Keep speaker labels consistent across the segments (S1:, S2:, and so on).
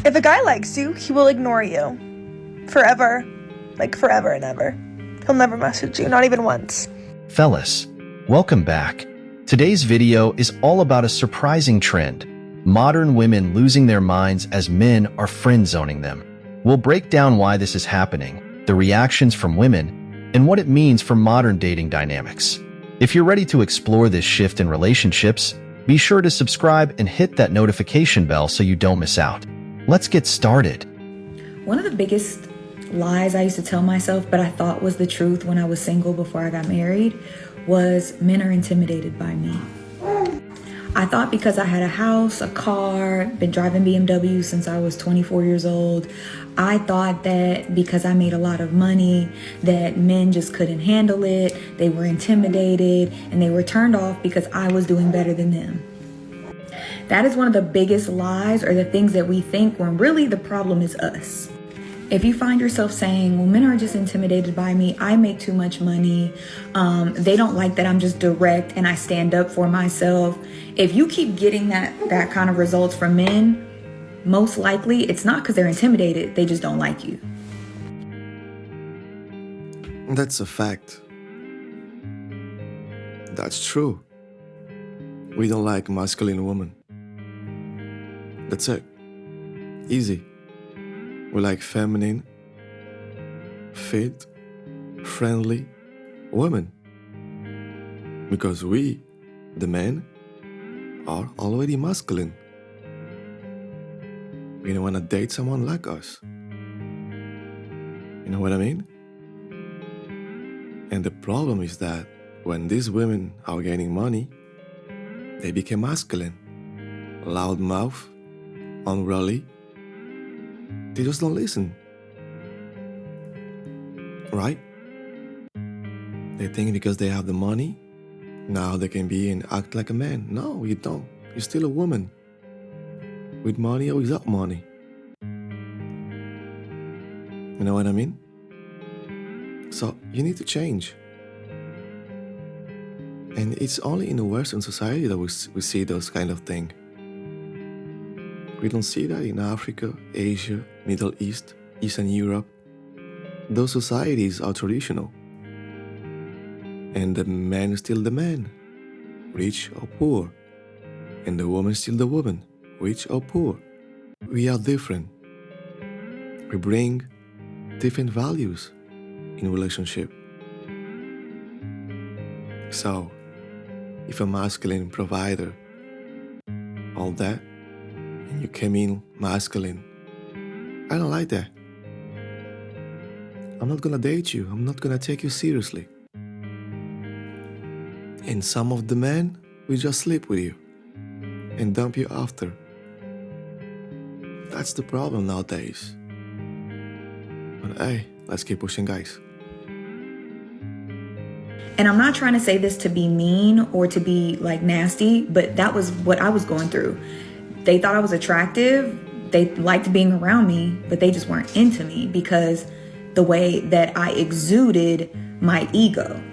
S1: If a guy likes you, he will ignore you. Forever. Like forever and ever. He'll never message you, not even once.
S2: Fellas, welcome back. Today's video is all about a surprising trend. Modern women losing their minds as men are friend-zoning them. We'll break down why this is happening, the reactions from women, and what it means for modern dating dynamics. If you're ready to explore this shift in relationships, be sure to subscribe and hit that notification bell so you don't miss out. Let's get started.
S3: One of the biggest lies I used to tell myself, but I thought was the truth when I was single before I got married, was men are intimidated by me. I thought because I had a house, a car, been driving BMW since I was 24 years old, I thought that because I made a lot of money, that men just couldn't handle it, they were intimidated, and they were turned off because I was doing better than them. That is one of the biggest lies, or the things that we think, when really the problem is us. If you find yourself saying, well, men are just intimidated by me, I make too much money, they don't like that I'm just direct and I stand up for myself. If you keep getting that kind of results from men, most likely it's not because they're intimidated, they just don't like you.
S4: That's a fact. That's true. We don't like masculine women. That's it. Easy. We like feminine, fit, friendly women. Because we, the men, are already masculine. We don't want to date someone like us. You know what I mean? And the problem is that when these women are gaining money, they become masculine, loudmouth, unruly. They just don't listen. Right? They think because they have the money, now they can be and act like a man. No, you don't. You're still a woman. With money or without money. You know what I mean? So you need to change. And it's only in the Western society that we see those kind of things. We don't see that in Africa, Asia, Middle East, Eastern Europe. Those societies are traditional. And the man is still the man, rich or poor. And the woman is still the woman, rich or poor. We are different. We bring different values in relationship. So, if a masculine provider, all that, and you came in masculine, I don't like that. I'm not gonna date you. I'm not gonna take you seriously. And some of the men will just sleep with you and dump you after. That's the problem nowadays. But hey, let's keep pushing, guys.
S3: And I'm not trying to say this to be mean or to be like nasty, but that was what I was going through. They thought I was attractive. They liked being around me, but they just weren't into me because the way that I exuded my ego.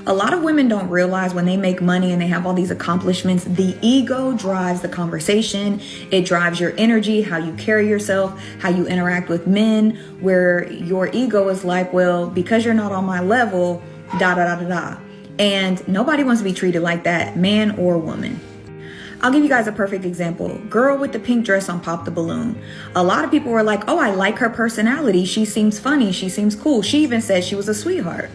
S3: A lot of women don't realize when they make money and they have all these accomplishments, the ego drives the conversation. It drives your energy, how you carry yourself, how you interact with men, where your ego is like, well, because you're not on my level, da da da da da. And nobody wants to be treated like that, man or woman. I'll give you guys a perfect example. Girl with the pink dress on Pop the Balloon. A lot of people were like, oh, I like her personality. She seems funny. She seems cool. She even said she was a sweetheart.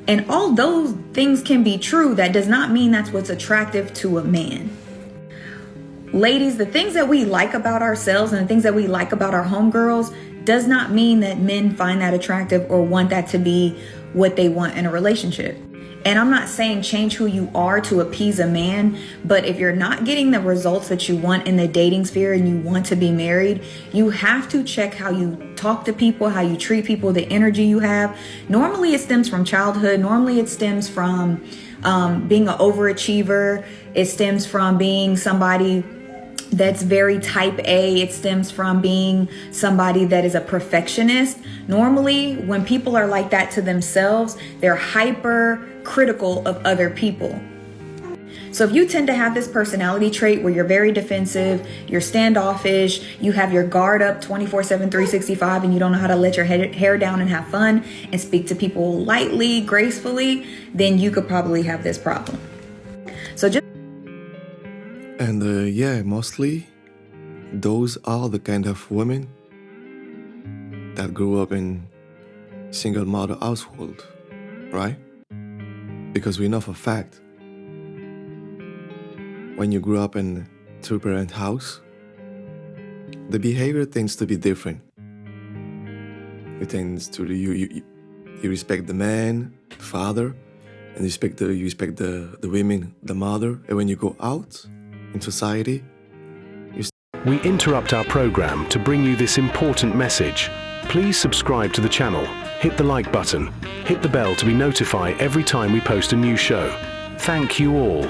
S3: And all those things can be true. That does not mean that's what's attractive to a man. Ladies, the things that we like about ourselves and the things that we like about our homegirls does not mean that men find that attractive or want that to be what they want in a relationship. And I'm not saying change who you are to appease a man, but if you're not getting the results that you want in the dating sphere and you want to be married, you have to check how you talk to people, how you treat people, the energy you have. Normally it stems from childhood. Normally it stems from being an overachiever. It stems from being somebody that's very type A. It stems from being somebody that is a perfectionist. Normally, when people are like that to themselves, they're hyper critical of other people. So if you tend to have this personality trait where you're very defensive, you're standoffish, you have your guard up 24/7, 365, and you don't know how to let your hair down and have fun and speak to people lightly, gracefully, then you could probably have this problem. So just...
S4: And yeah, mostly those are the kind of women that grew up in single mother household, right? Because we know for a fact, when you grew up in two-parent house, the behavior tends to be different. It tends to you respect the man, the father, and you respect the women, the mother. And when you go out in society,
S5: we interrupt our program to bring you this important message. Please subscribe to the channel, hit the like button, hit the bell to be notified every time we post a new show. Thank you all.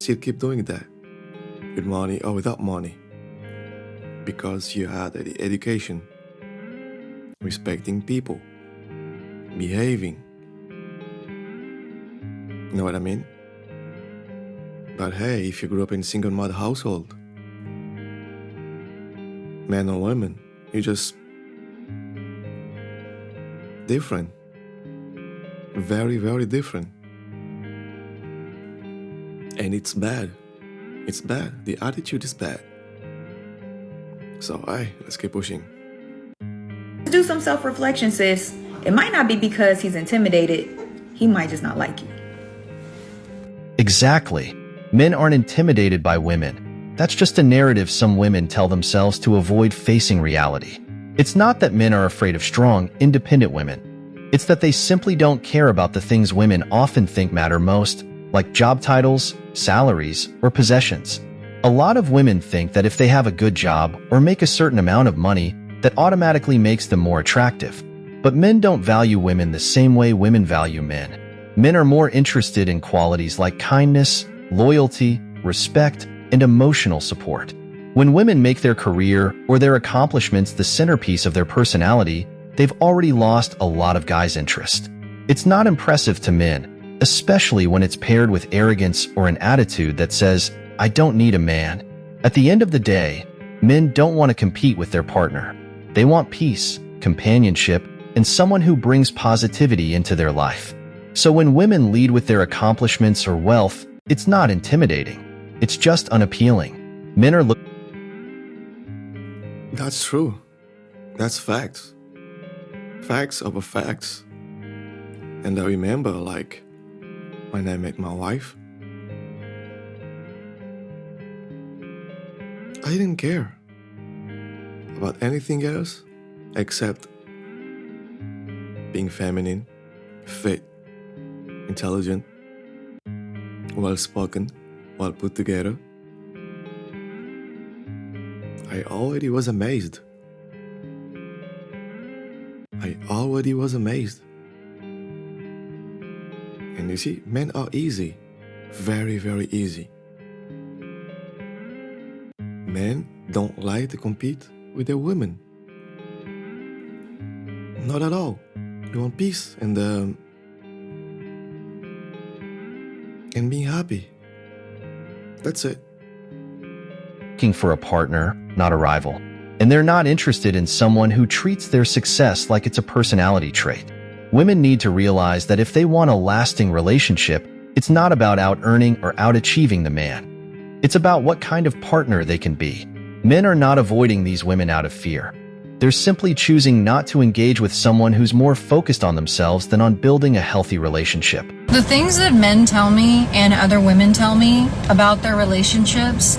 S4: still keep doing that, with money or without money, because you had the education, respecting people, behaving. You know what I mean? But hey, if you grew up in a single mother household, man or woman, you're just different. Very, very different. And it's bad. It's bad. The attitude is bad. So, let's keep pushing.
S3: Do some self-reflection, sis. It might not be because he's intimidated. He might just not like you.
S2: Exactly. Men aren't intimidated by women. That's just a narrative some women tell themselves to avoid facing reality. It's not that men are afraid of strong, independent women. It's that they simply don't care about the things women often think matter most, like job titles, salaries, or possessions. A lot of women think that if they have a good job or make a certain amount of money, that automatically makes them more attractive. But men don't value women the same way women value men. Men are more interested in qualities like kindness, loyalty, respect, and emotional support. When women make their career or their accomplishments the centerpiece of their personality, they've already lost a lot of guys' interest. It's not impressive to men, especially when it's paired with arrogance or an attitude that says, "I don't need a man." At the end of the day, men don't want to compete with their partner. They want peace, companionship, and someone who brings positivity into their life. So when women lead with their accomplishments or wealth, it's not intimidating. It's just unappealing. Men are looking.
S4: That's true. That's facts. Facts over facts. And I remember, like, when I met my wife, I didn't care about anything else except being feminine, fit, intelligent, well-spoken, well put together. I already was amazed. And you see, men are easy. Very, very easy. Men don't like to compete with their women. Not at all. They want peace and being happy. That's it.
S2: Looking for a partner, not a rival. And they're not interested in someone who treats their success like it's a personality trait. Women need to realize that if they want a lasting relationship, it's not about out-earning or out-achieving the man. It's about what kind of partner they can be. Men are not avoiding these women out of fear. They're simply choosing not to engage with someone who's more focused on themselves than on building a healthy relationship.
S6: The things that men tell me and other women tell me about their relationships,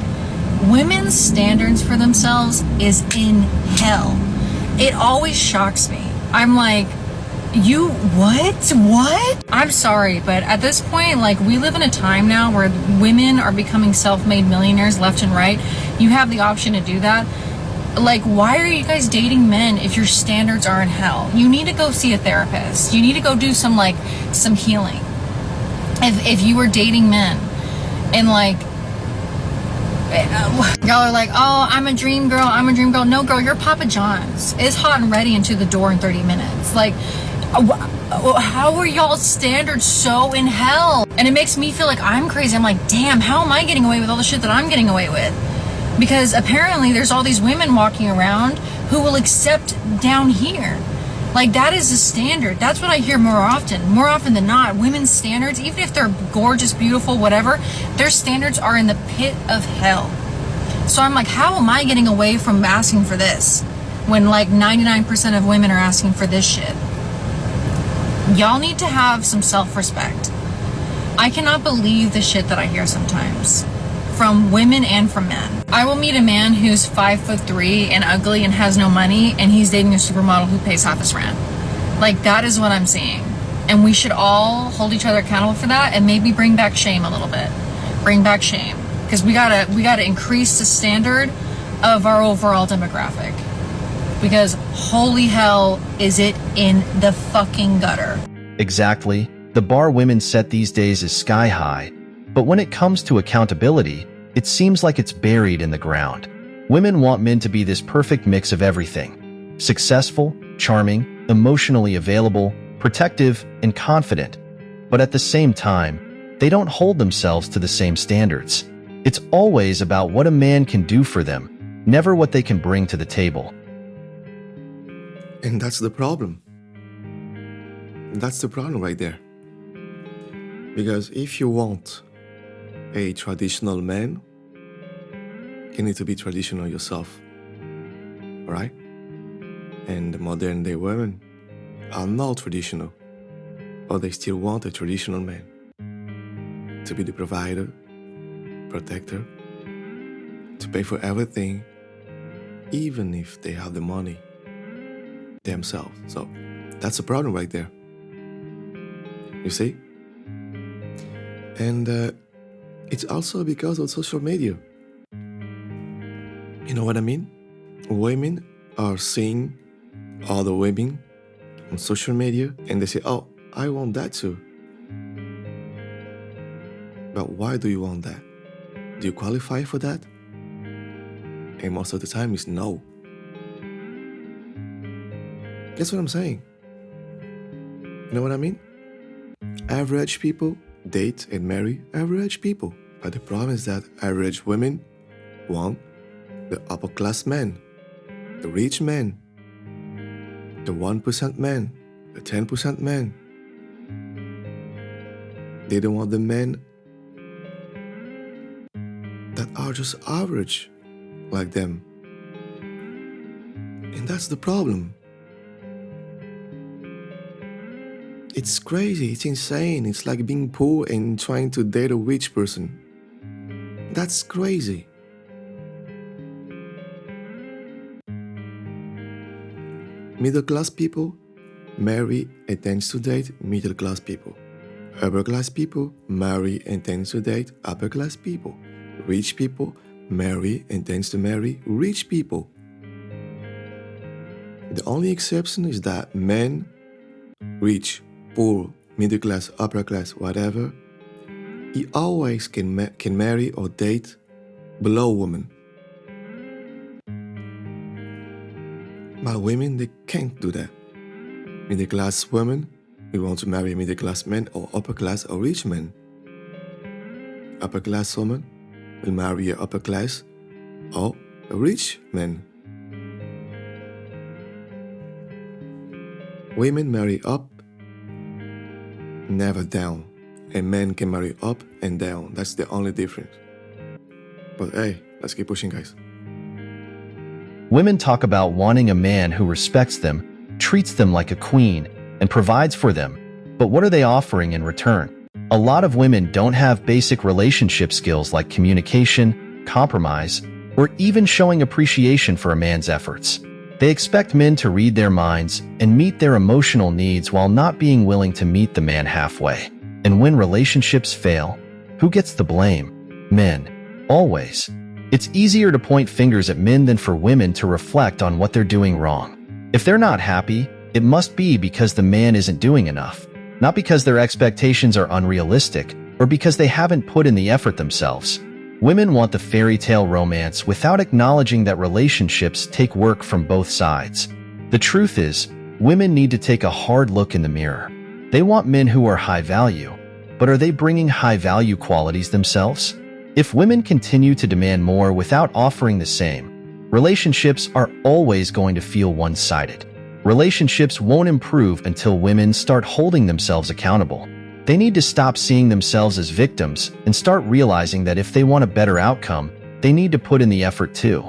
S6: women's standards for themselves is in hell. It always shocks me. I'm like, you what? I'm sorry, but at this point, like, we live in a time now where women are becoming self-made millionaires left and right. You have the option to do that. Like, why are you guys dating men if your standards are in hell? You need to go see a therapist. You need to go do some healing. If you were dating men and y'all are like, oh, I'm a dream girl. No, girl, you're Papa John's. It's hot and ready into the door in 30 minutes. Like, how are y'all's standards so in hell? And it makes me feel like I'm crazy. I'm like, damn, how am I getting away with all the shit that I'm getting away with? Because apparently there's all these women walking around who will accept down here. Like, that is the standard. That's what I hear more often than not. Women's standards, even if they're gorgeous, beautiful, whatever, their standards are in the pit of hell. So I'm like, how am I getting away from asking for this when like 99% of women are asking for this shit? Y'all need to have some self-respect. I cannot believe the shit that I hear sometimes from women and from men. I will meet a man who's 5'3" and ugly and has no money, and he's dating a supermodel who pays half his rent. Like, that is what I'm seeing. And we should all hold each other accountable for that, and maybe bring back shame a little bit. Bring back shame. Because we gotta increase the standard of our overall demographic. Because holy hell, is it in the fucking gutter.
S2: Exactly. The bar women set these days is sky high, but when it comes to accountability, it seems like it's buried in the ground. Women want men to be this perfect mix of everything: successful, charming, emotionally available, protective, and confident. But at the same time, they don't hold themselves to the same standards. It's always about what a man can do for them, never what they can bring to the table.
S4: And that's the problem. That's the problem right there. Because if you want a traditional man, you need to be traditional yourself. Alright? And the modern day women are not traditional, but they still want a traditional man to be the provider, protector, to pay for everything, even if they have the money themselves. So that's a problem right there. You see? And it's also because of social media. You know what I mean? Women are seeing other women on social media and they say, oh, I want that too. But why do you want that? Do you qualify for that? And most of the time it's no. Guess what I'm saying? You know what I mean? Average people date and marry average people. But the problem is that average women want the upper class men, the rich men, the 1% men, the 10% men. They don't want the men that are just average like them. And that's the problem. It's crazy, it's insane. It's like being poor and trying to date a rich person. That's crazy. Middle class people marry and tend to date middle class people. Upper class people marry and tend to date upper class people. Rich people marry and tend to marry rich people. The only exception is that men, rich, poor, middle class, upper class, whatever, he always can marry or date below women. But women, they can't do that. Middle class women, we want to marry middle class men or upper class or rich men. Upper class woman will marry a upper class or a rich man. Women marry up, never down. And men can marry up and down. That's the only difference. But hey, let's keep pushing, guys.
S2: Women talk about wanting a man who respects them, treats them like a queen, and provides for them. But what are they offering in return? A lot of women don't have basic relationship skills like communication, compromise, or even showing appreciation for a man's efforts. They expect men to read their minds and meet their emotional needs while not being willing to meet the man halfway. And when relationships fail, who gets the blame? Men. Always. It's easier to point fingers at men than for women to reflect on what they're doing wrong. If they're not happy, it must be because the man isn't doing enough, not because their expectations are unrealistic or because they haven't put in the effort themselves. Women want the fairy tale romance without acknowledging that relationships take work from both sides. The truth is, women need to take a hard look in the mirror. They want men who are high value, but are they bringing high value qualities themselves? If women continue to demand more without offering the same, relationships are always going to feel one-sided. Relationships won't improve until women start holding themselves accountable. They need to stop seeing themselves as victims and start realizing that if they want a better outcome, they need to put in the effort too.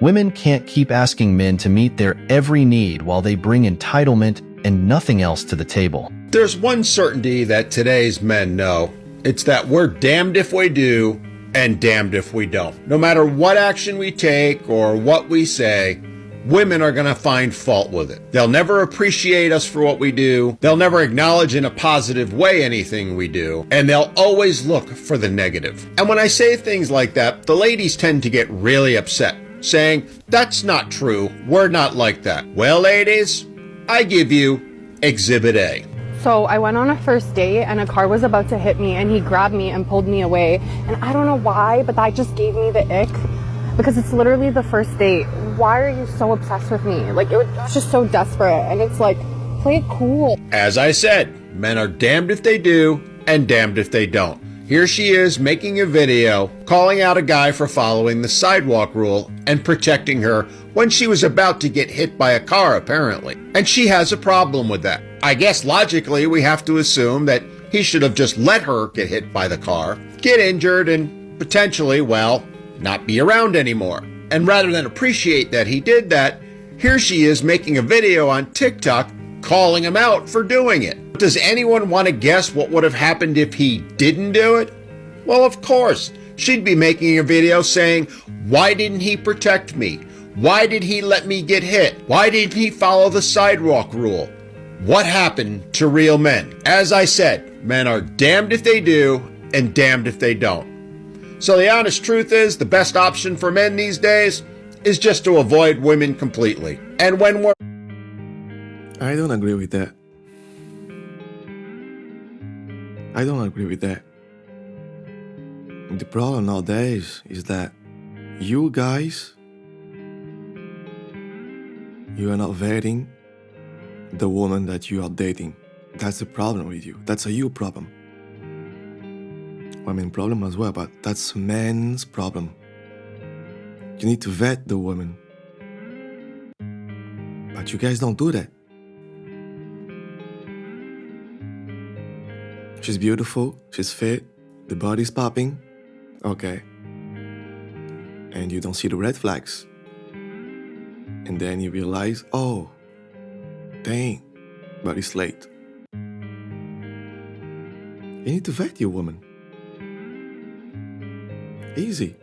S2: Women can't keep asking men to meet their every need while they bring entitlement and nothing else to the table.
S7: There's one certainty that today's men know. It's that we're damned if we do and damned if we don't. No matter what action we take or what we say, women are going to find fault with it. They'll never appreciate us for what we do. They'll never acknowledge in a positive way anything we do. And they'll always look for the negative. And when I say things like that, the ladies tend to get really upset, saying, "That's not true. We're not like that." Well, ladies, I give you Exhibit A.
S8: So I went on a first date and a car was about to hit me and he grabbed me and pulled me away. And I don't know why, but that just gave me the ick because it's literally the first date. Why are you so obsessed with me? Like, it was just so desperate. And it's like, play it cool.
S7: As I said, men are damned if they do and damned if they don't. Here she is making a video calling out a guy for following the sidewalk rule and protecting her when she was about to get hit by a car, apparently. And she has a problem with that. I guess logically we have to assume that he should have just let her get hit by the car, get injured, and potentially, well, not be around anymore. And rather than appreciate that he did that, here she is making a video on TikTok calling him out for doing it. Does anyone want to guess what would have happened if he didn't do it? Well, of course. She'd be making a video saying, "Why didn't he protect me? Why did he let me get hit? Why didn't he follow the sidewalk rule?" What happened to real men? As I said, men are damned if they do and damned if they don't. So the honest truth is, the best option for men these days is just to avoid women completely. And when we're...
S4: I don't agree with that. I don't agree with that. The problem nowadays is that you guys, you are not vetting the woman that you are dating. That's the problem with you. That's a you problem. Women problem as well, but that's men's problem. You need to vet the woman. But you guys don't do that. She's beautiful, she's fit, the body's popping. Okay. And you don't see the red flags. And then you realize, oh, dang, but it's late. You need to vet your woman. Easy.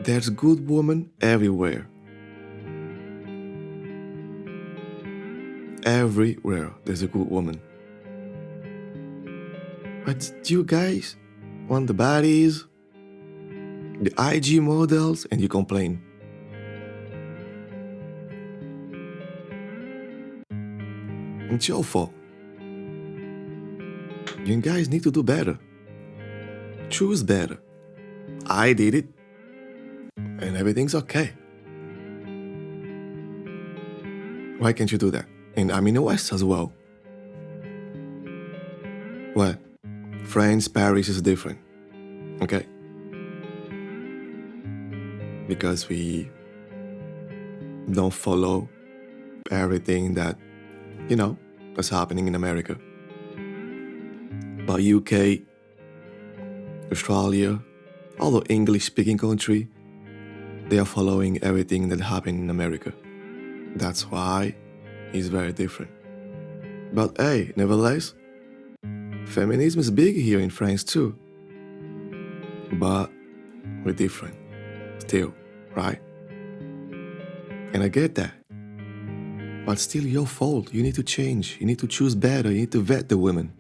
S4: There's good women everywhere. Everywhere there's a good woman. But you guys want the bodies, the IG models, and you complain. It's your fault. You guys need to do better. Choose better. I did it, and everything's okay. Why can't you do that? And I'm in the West as well. What? France, Paris is different. Okay? Because we don't follow everything that, that's happening in America. But UK, Australia, all the English-speaking country, they are following everything that happened in America. That's why it's very different. But hey, nevertheless, feminism is big here in France too. But we're different. Still, right? And I get that. But still your fault. You need to change. You need to choose better. You need to vet the women.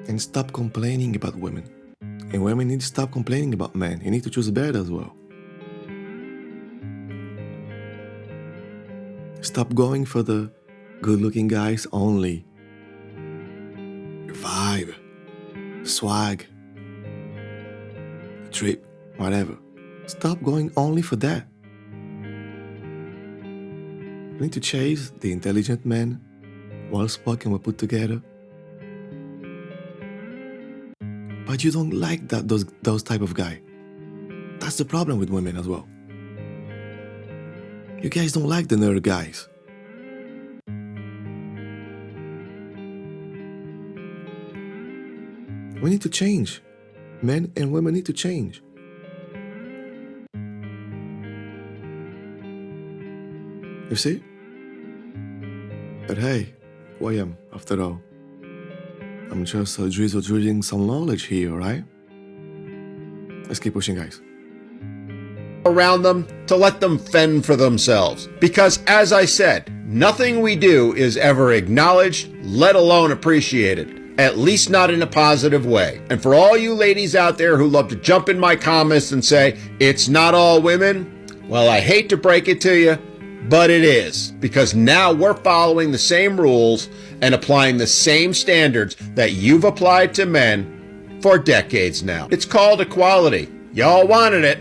S4: And stop complaining about women. And women need to stop complaining about men. You need to choose better as well. Stop going for the good-looking guys only. Vibe, swag, trip, whatever. Stop going only for that. We need to chase the intelligent men, well-spoken, well put together. But you don't like those type of guy. That's the problem with women as well. You guys don't like the nerd guys. We need to change. Men and women need to change. You see? But hey, who I am, after all. I'm just drilling some knowledge here, right? Let's keep pushing, guys.
S7: Around them to let them fend for themselves. Because, as I said, nothing we do is ever acknowledged, let alone appreciated. At least not in a positive way. And for all you ladies out there who love to jump in my comments and say, it's not all women, well, I hate to break it to you, but it is. Because now we're following the same rules and applying the same standards that you've applied to men for decades now. It's called equality. Y'all wanted it.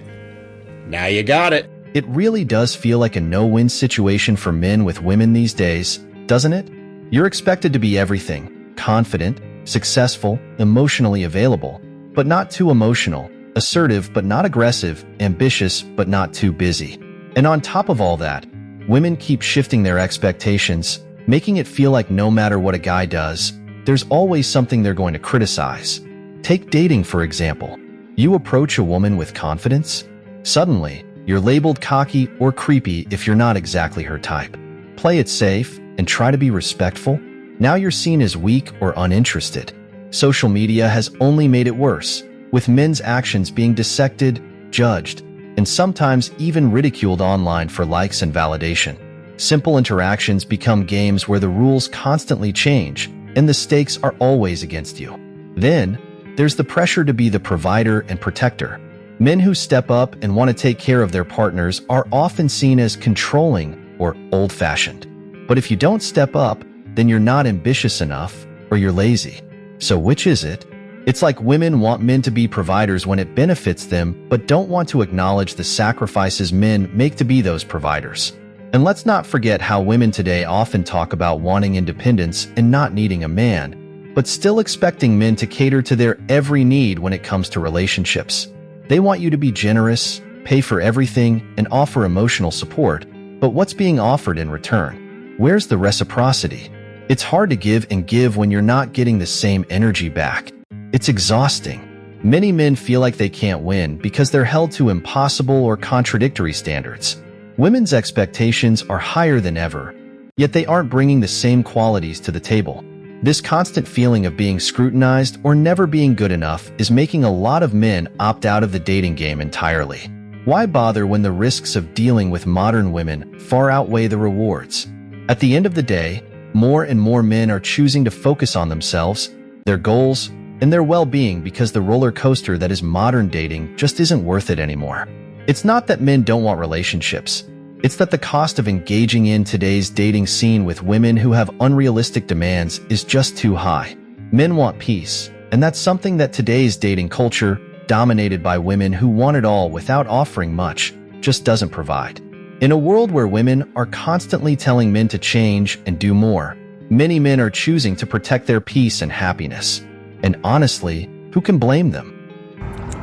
S7: Now you got it.
S2: It really does feel like a no-win situation for men with women these days, doesn't it? You're expected to be everything: confident, successful, emotionally available, but not too emotional, assertive but not aggressive, ambitious but not too busy. And on top of all that, women keep shifting their expectations, making it feel like no matter what a guy does, there's always something they're going to criticize. Take dating, for example. You approach a woman with confidence. Suddenly, you're labeled cocky or creepy if you're not exactly her type. Play it safe and try to be respectful. Now you're seen as weak or uninterested. Social media has only made it worse, with men's actions being dissected, judged, and sometimes even ridiculed online for likes and validation. Simple interactions become games where the rules constantly change, and the stakes are always against you. Then, there's the pressure to be the provider and protector. Men who step up and want to take care of their partners are often seen as controlling or old-fashioned. But if you don't step up, then you're not ambitious enough or you're lazy. So which is it? It's like women want men to be providers when it benefits them, but don't want to acknowledge the sacrifices men make to be those providers. And let's not forget how women today often talk about wanting independence and not needing a man, but still expecting men to cater to their every need when it comes to relationships. They want you to be generous, pay for everything, and offer emotional support, but what's being offered in return? Where's the reciprocity? It's hard to give and give when you're not getting the same energy back. It's exhausting. Many men feel like they can't win because they're held to impossible or contradictory standards. Women's expectations are higher than ever, yet they aren't bringing the same qualities to the table. This constant feeling of being scrutinized or never being good enough is making a lot of men opt out of the dating game entirely. Why bother when the risks of dealing with modern women far outweigh the rewards? At the end of the day, more and more men are choosing to focus on themselves, their goals, and their well-being because the roller coaster that is modern dating just isn't worth it anymore. It's not that men don't want relationships. It's that the cost of engaging in today's dating scene with women who have unrealistic demands is just too high. Men want peace, and that's something that today's dating culture, dominated by women who want it all without offering much, just doesn't provide. In a world where women are constantly telling men to change and do more, many men are choosing to protect their peace and happiness. And honestly, who can blame them?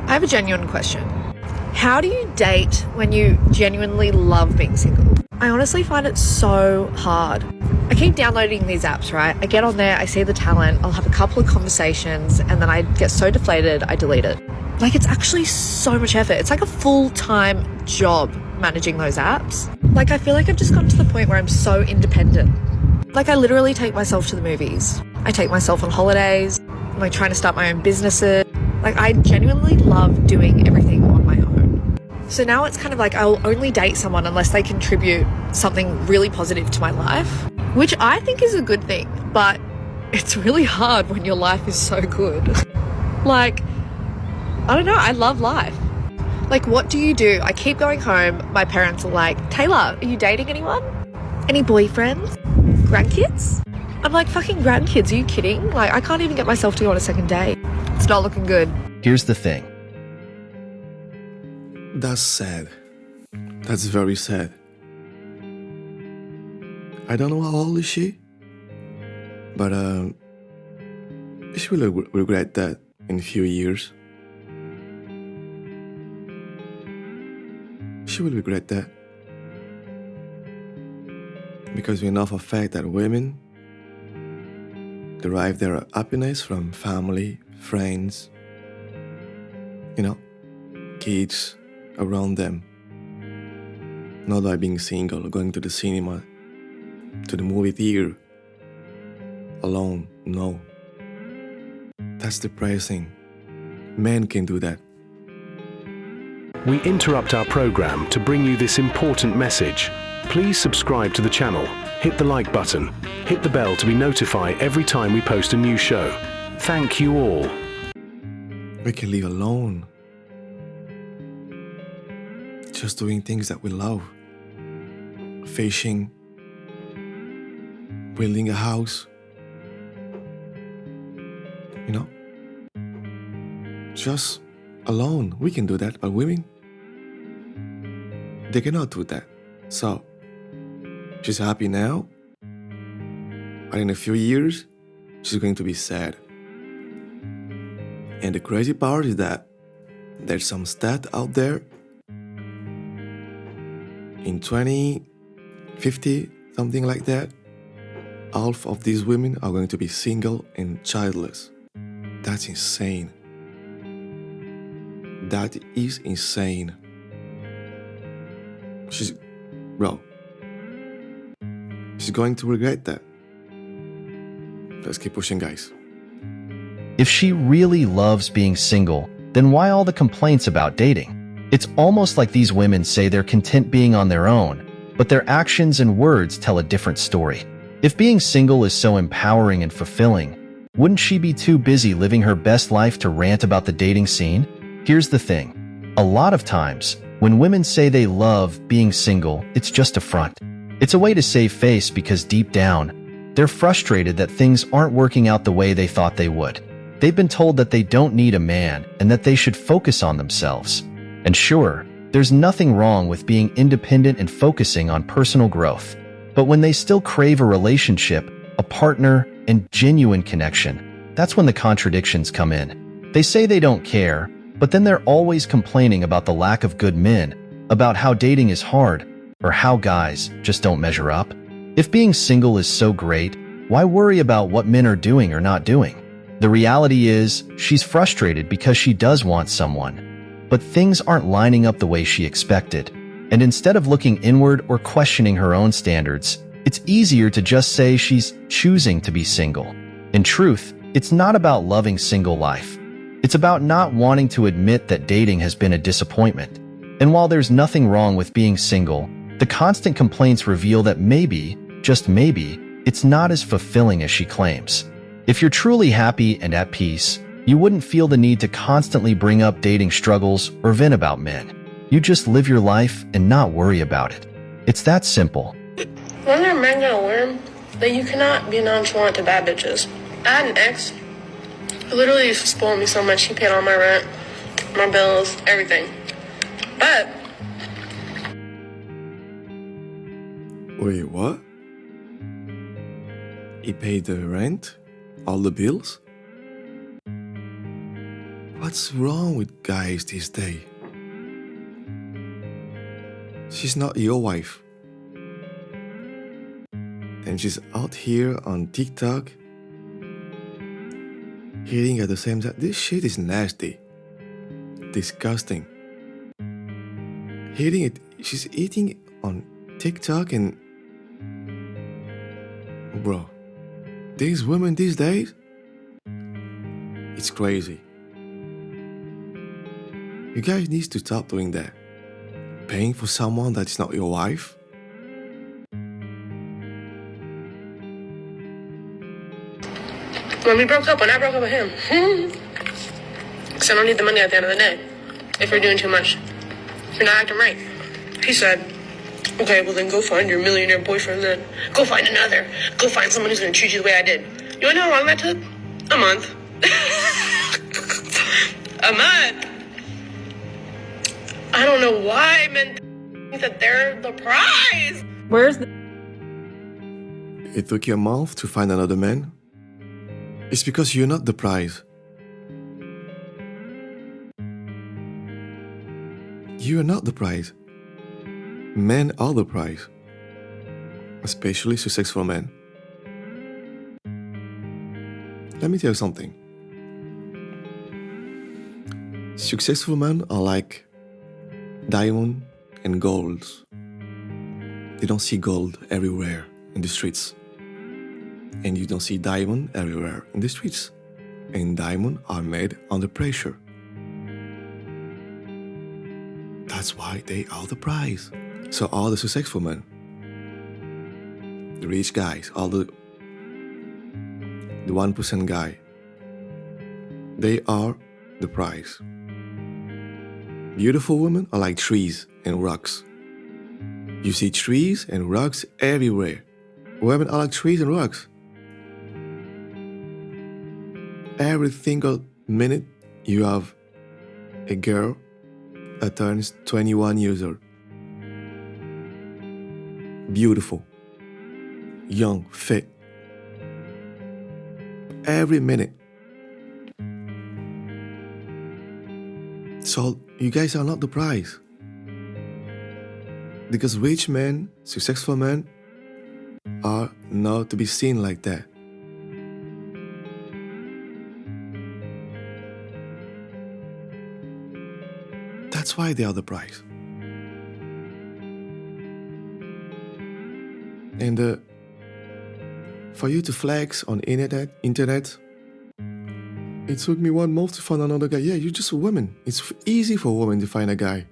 S9: I have a genuine question. How do you date when you genuinely love being single? I honestly find it so hard. I keep downloading these apps, right? I get on there, I see the talent, I'll have a couple of conversations, and then I get so deflated, I delete it. Like, it's actually so much effort. It's like a full-time job managing those apps. Like, I feel like I've just gotten to the point where I'm so independent. Like, I literally take myself to the movies. I take myself on holidays. I'm like trying to start my own businesses. Like, I genuinely love doing everything on my own. So now it's kind of like I'll only date someone unless they contribute something really positive to my life, which I think is a good thing, but it's really hard when your life is so good. Like, I don't know, I love life. Like, what do you do? I keep going home. My parents are like, Taylor, are you dating anyone? Any boyfriends? Grandkids? I'm like, fucking grandkids, are you kidding? Like, I can't even get myself to go on a second date. It's not looking good.
S2: Here's the thing.
S4: That's sad. That's very sad. I don't know how old is she, but she will regret that in a few years. She will regret that. Because we know for a fact that women derive their happiness from family, friends, kids around them. Not by being single or going to the cinema, to the movie theater, alone. No. That's depressing. Men can do that.
S5: We interrupt our program to bring you this important message. Please subscribe to the channel, hit the like button, hit the bell to be notified every time we post a new show. Thank you all.
S4: We can live alone. Just doing things that we love. Fishing, building a house, just alone. We can do that, but women, they cannot do that. So, she's happy now, but in a few years, she's going to be sad. And the crazy part is that there's some stat out there in 2050, something like that, half of these women are going to be single and childless. That's insane. That is insane. She's going to regret that. Let's keep pushing, guys.
S2: If she really loves being single, then why all the complaints about dating? It's almost like these women say they're content being on their own, but their actions and words tell a different story. If being single is so empowering and fulfilling, wouldn't she be too busy living her best life to rant about the dating scene? Here's the thing. A lot of times, when women say they love being single, it's just a front. It's a way to save face because deep down, they're frustrated that things aren't working out the way they thought they would. They've been told that they don't need a man and that they should focus on themselves. And sure, there's nothing wrong with being independent and focusing on personal growth. But when they still crave a relationship, a partner, and genuine connection, that's when the contradictions come in. They say they don't care, but then they're always complaining about the lack of good men, about how dating is hard, or how guys just don't measure up. If being single is so great, why worry about what men are doing or not doing? The reality is, she's frustrated because she does want someone, but things aren't lining up the way she expected. And instead of looking inward or questioning her own standards, it's easier to just say she's choosing to be single. In truth, it's not about loving single life. It's about not wanting to admit that dating has been a disappointment. And while there's nothing wrong with being single, the constant complaints reveal that maybe, just maybe, it's not as fulfilling as she claims. If you're truly happy and at peace, you wouldn't feel the need to constantly bring up dating struggles or vent about men. You just live your life and not worry about it. It's that simple.
S10: When are men gonna learn that you cannot be nonchalant to bad bitches? I had an ex who literally used to spoil me so much. He paid all my rent, my bills, everything. But
S4: wait, what? He paid the rent? All the bills? What's wrong with guys these days? She's not your wife. And she's out here on TikTok eating at the same time. This shit is nasty. Disgusting. Eating it. She's eating on TikTok and... Bro, these women these days, it's crazy. You guys need to stop doing that. Paying for someone that's not your wife.
S10: when I broke up with him, because I don't need the money at the end of the day if you're doing too much. You're not acting right. He said, okay, well then go find your millionaire boyfriend then. Go find another. Go find someone who's going to treat you the way I did. You wanna know how long that took? A month. A month. I don't know why men think that they're the prize.
S3: Where's the...
S4: it took you a month to find another man, it's because you're not the prize. You are not the prize. Men are the prize, especially successful men. Let me tell you something. Successful men are like diamond and golds. You don't see gold everywhere in the streets. And you don't see diamond everywhere in the streets. And diamonds are made under pressure. That's why they are the prize. So all the successful men, the rich guys, all the 1% guy, they are the prize. Beautiful women are like trees and rocks. You see trees and rocks everywhere. Women are like trees and rocks. Every single minute you have a girl that turns 21 years old. Beautiful, young, fit. Every minute. So you guys are not the prize. Because rich men, successful men, are not to be seen like that. That's why they are the prize. And for you to flex on internet, it took me 1 month to find another guy. Yeah, you're just a woman. It's easy for a woman to find a guy.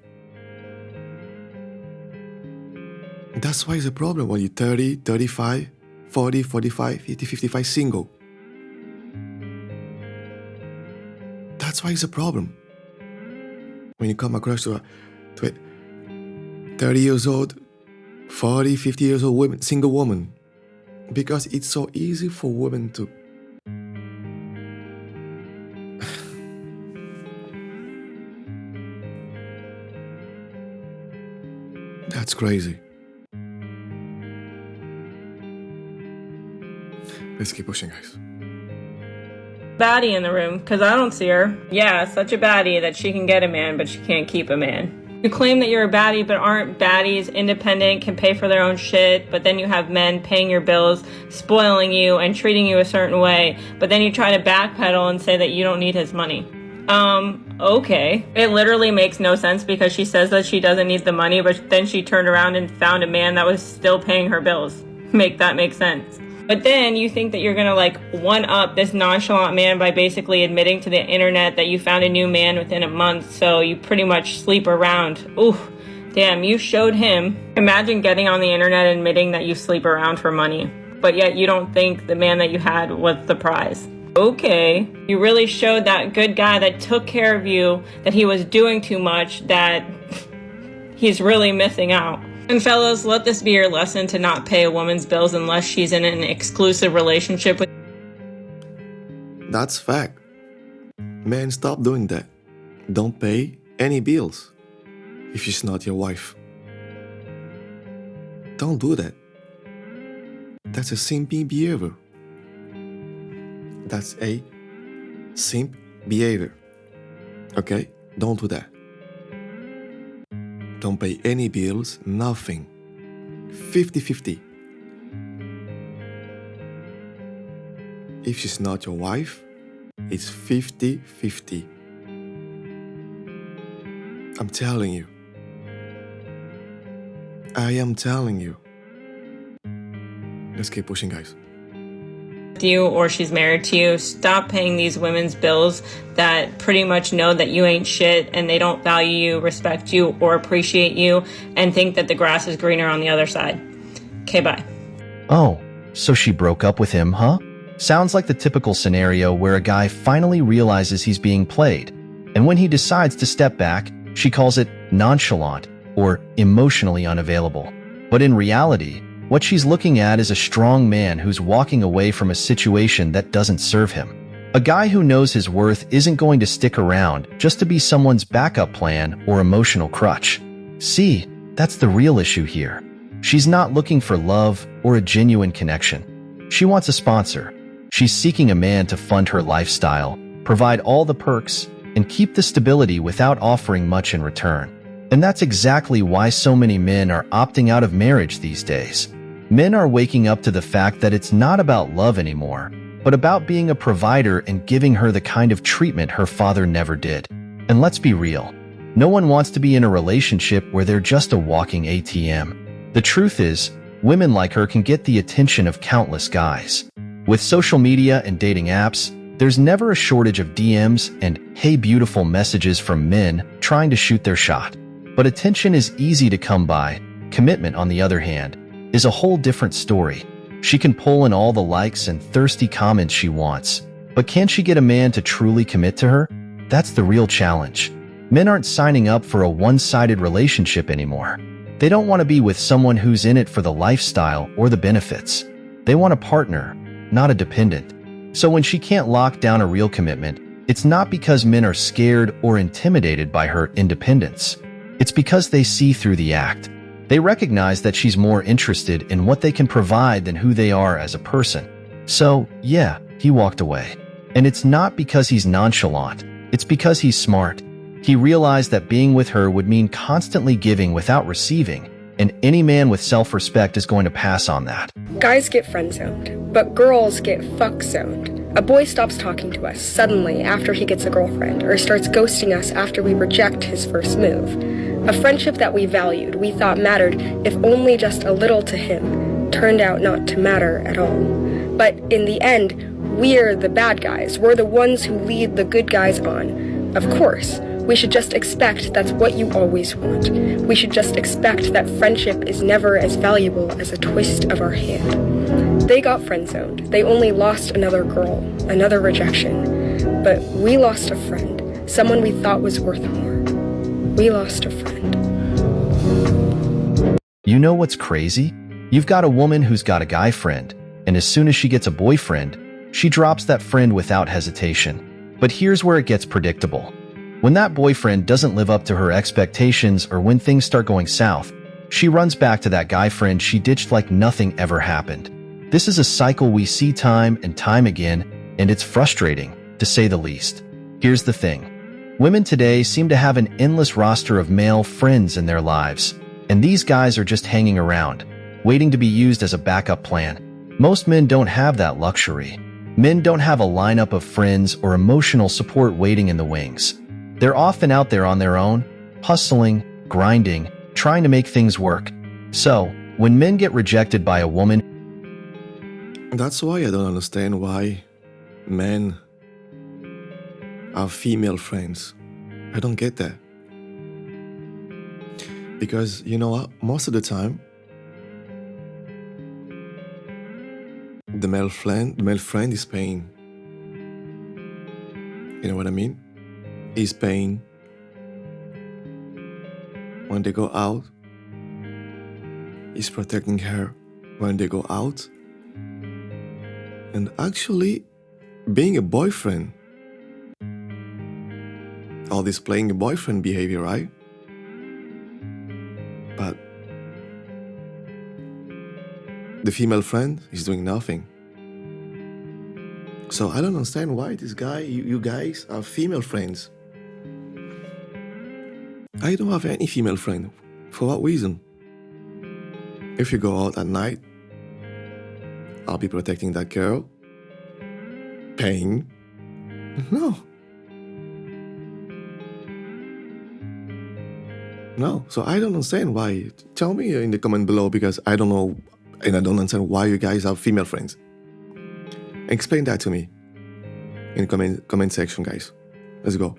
S4: That's why it's a problem when you're 30, 35, 40, 45, 50, 55, single. That's why it's a problem. When you come across to a 30 years old, 40, 50 years old woman, single woman. Because it's so easy for women to... That's crazy. Let's keep pushing, guys.
S11: Baddie in the room, because I don't see her. Yeah, such a baddie that she can get a man, but she can't keep a man. You claim that you're a baddie, but aren't baddies independent, can pay for their own shit, but then you have men paying your bills, spoiling you, and treating you a certain way, but then you try to backpedal and say that you don't need his money. Okay. It literally makes no sense because she says that she doesn't need the money, but then she turned around and found a man that was still paying her bills. Make that make sense. But then you think that you're gonna like one-up this nonchalant man by basically admitting to the internet that you found a new man within a month, so you pretty much sleep around. Ooh, damn, you showed him. Imagine getting on the internet and admitting that you sleep around for money, but yet you don't think the man that you had was the prize. Okay, you really showed that good guy that took care of you that he was doing too much, that he's really missing out. And fellas, let this be your lesson to not pay a woman's bills unless she's in an exclusive relationship with...
S4: That's fact. Men, stop doing that. Don't pay any bills if she's not your wife. Don't do that. That's a simpy behavior. That's a simp behavior. Okay? Don't do that. Don't pay any bills, nothing. 50-50. If she's not your wife, it's 50-50. I'm telling you. I am telling you. Let's keep pushing, guys.
S11: You or she's married to you, stop paying these women's bills that pretty much know that you ain't shit and they don't value you, respect you, or appreciate you, and think that the grass is greener on the other side. Okay, bye.
S2: Oh, so she broke up with him, huh? Sounds like the typical scenario where a guy finally realizes he's being played, and when he decides to step back, she calls it nonchalant or emotionally unavailable. But in reality, what she's looking at is a strong man who's walking away from a situation that doesn't serve him. A guy who knows his worth isn't going to stick around just to be someone's backup plan or emotional crutch. See, that's the real issue here. She's not looking for love or a genuine connection. She wants a sponsor. She's seeking a man to fund her lifestyle, provide all the perks, and keep the stability without offering much in return. And that's exactly why so many men are opting out of marriage these days. Men are waking up to the fact that it's not about love anymore, but about being a provider and giving her the kind of treatment her father never did. And let's be real, no one wants to be in a relationship where they're just a walking ATM. The truth is, women like her can get the attention of countless guys. With social media and dating apps, there's never a shortage of DMs and "hey beautiful" messages from men trying to shoot their shot. But attention is easy to come by. Commitment, on the other hand, is a whole different story. She can pull in all the likes and thirsty comments she wants. But can she get a man to truly commit to her? That's the real challenge. Men aren't signing up for a one-sided relationship anymore. They don't want to be with someone who's in it for the lifestyle or the benefits. They want a partner, not a dependent. So when she can't lock down a real commitment, it's not because men are scared or intimidated by her independence. It's because they see through the act. They recognize that she's more interested in what they can provide than who they are as a person. So, yeah, he walked away. And it's not because he's nonchalant. It's because he's smart. He realized that being with her would mean constantly giving without receiving, and any man with self-respect is going to pass on that.
S12: Guys get friend-zoned, but girls get fuck-zoned. A boy stops talking to us suddenly after he gets a girlfriend, or starts ghosting us after we reject his first move. A friendship that we valued, we thought mattered, if only just a little to him, turned out not to matter at all. But in the end, we're the bad guys. We're the ones who lead the good guys on. Of course, we should just expect that's what you always want. We should just expect that friendship is never as valuable as a twist of our hand. They got friend-zoned. They only lost another girl, another rejection. But we lost a friend, someone we thought was worth more. We lost a friend.
S2: You know what's crazy? You've got a woman who's got a guy friend, and as soon as she gets a boyfriend, she drops that friend without hesitation. But here's where it gets predictable. When that boyfriend doesn't live up to her expectations or when things start going south, she runs back to that guy friend she ditched like nothing ever happened. This is a cycle we see time and time again, and it's frustrating, to say the least. Here's the thing. Women today seem to have an endless roster of male friends in their lives, and these guys are just hanging around, waiting to be used as a backup plan. Most men don't have that luxury. Men don't have a lineup of friends or emotional support waiting in the wings. They're often out there on their own, hustling, grinding, trying to make things work. So, when men get rejected by a woman...
S4: That's why I don't understand why men have female friends. I don't get that. Because, you know what, most of the time, the male friend is paying. You know what I mean? He's paying when they go out. He's protecting her when they go out. And actually, being a boyfriend, all this playing a boyfriend behavior, right? But the female friend is doing nothing. So I don't understand why this guy, you guys are female friends. I don't have any female friend. For what reason? If you go out at night, I'll be protecting that girl. Paying. No. No. So I don't understand why. Tell me in the comment below, because I don't know and I don't understand why you guys have female friends. Explain that to me in the comment section, guys. Let's go.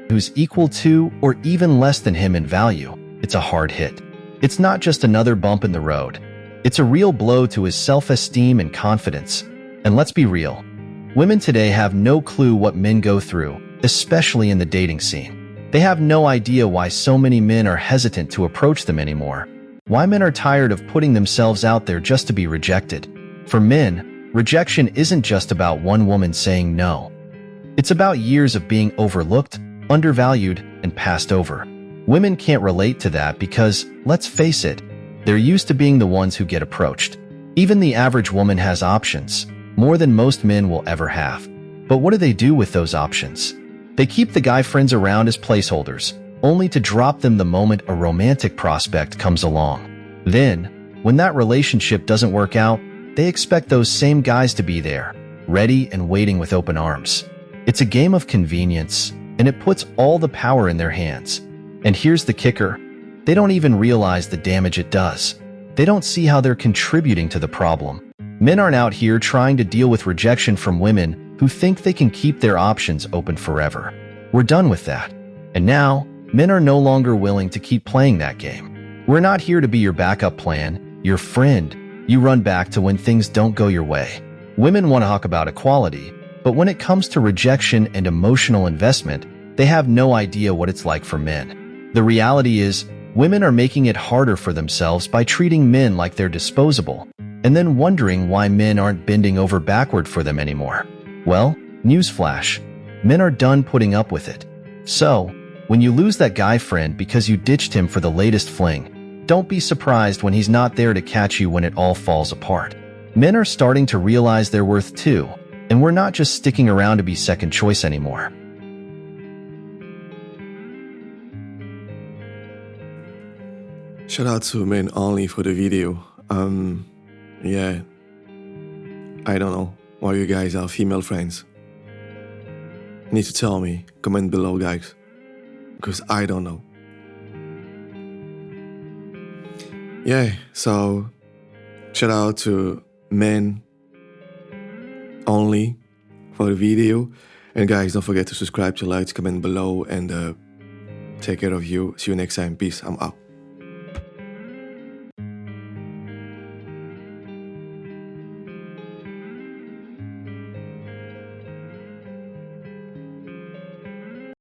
S2: Who's equal to or even less than him in value, it's a hard hit. It's not just another bump in the road. It's a real blow to his self-esteem and confidence. And let's be real, women today have no clue what men go through, especially in the dating scene. They have no idea why so many men are hesitant to approach them anymore. Why men are tired of putting themselves out there just to be rejected. For men, rejection isn't just about one woman saying no. It's about years of being overlooked, undervalued, and passed over. Women can't relate to that because, let's face it, They're used to being the ones who get approached. Even the average woman has options, more than most men will ever have. But what do they do with those options? They keep the guy friends around as placeholders, only to drop them the moment a romantic prospect comes along. Then, when that relationship doesn't work out, they expect those same guys to be there, ready and waiting with open arms. It's a game of convenience, and it puts all the power in their hands. And here's the kicker. They don't even realize the damage it does. They don't see how they're contributing to the problem. Men aren't out here trying to deal with rejection from women who think they can keep their options open forever. We're done with that. And now, men are no longer willing to keep playing that game. We're not here to be your backup plan, your friend you run back to when things don't go your way. Women want to talk about equality, but when it comes to rejection and emotional investment, they have no idea what it's like for men. The reality is, women are making it harder for themselves by treating men like they're disposable, and then wondering why men aren't bending over backward for them anymore. Well, newsflash, men are done putting up with it. So, when you lose that guy friend because you ditched him for the latest fling, don't be surprised when he's not there to catch you when it all falls apart. Men are starting to realize their worth too, and we're not just sticking around to be second choice anymore.
S4: Shout out to men only for the video. Yeah, I don't know why you guys are female friends. You need to tell me, comment below guys, because I don't know. Yeah, so shout out to men only for the video, and guys, don't forget to subscribe, to like, comment below, and take care of you. See you next time. Peace. I'm out.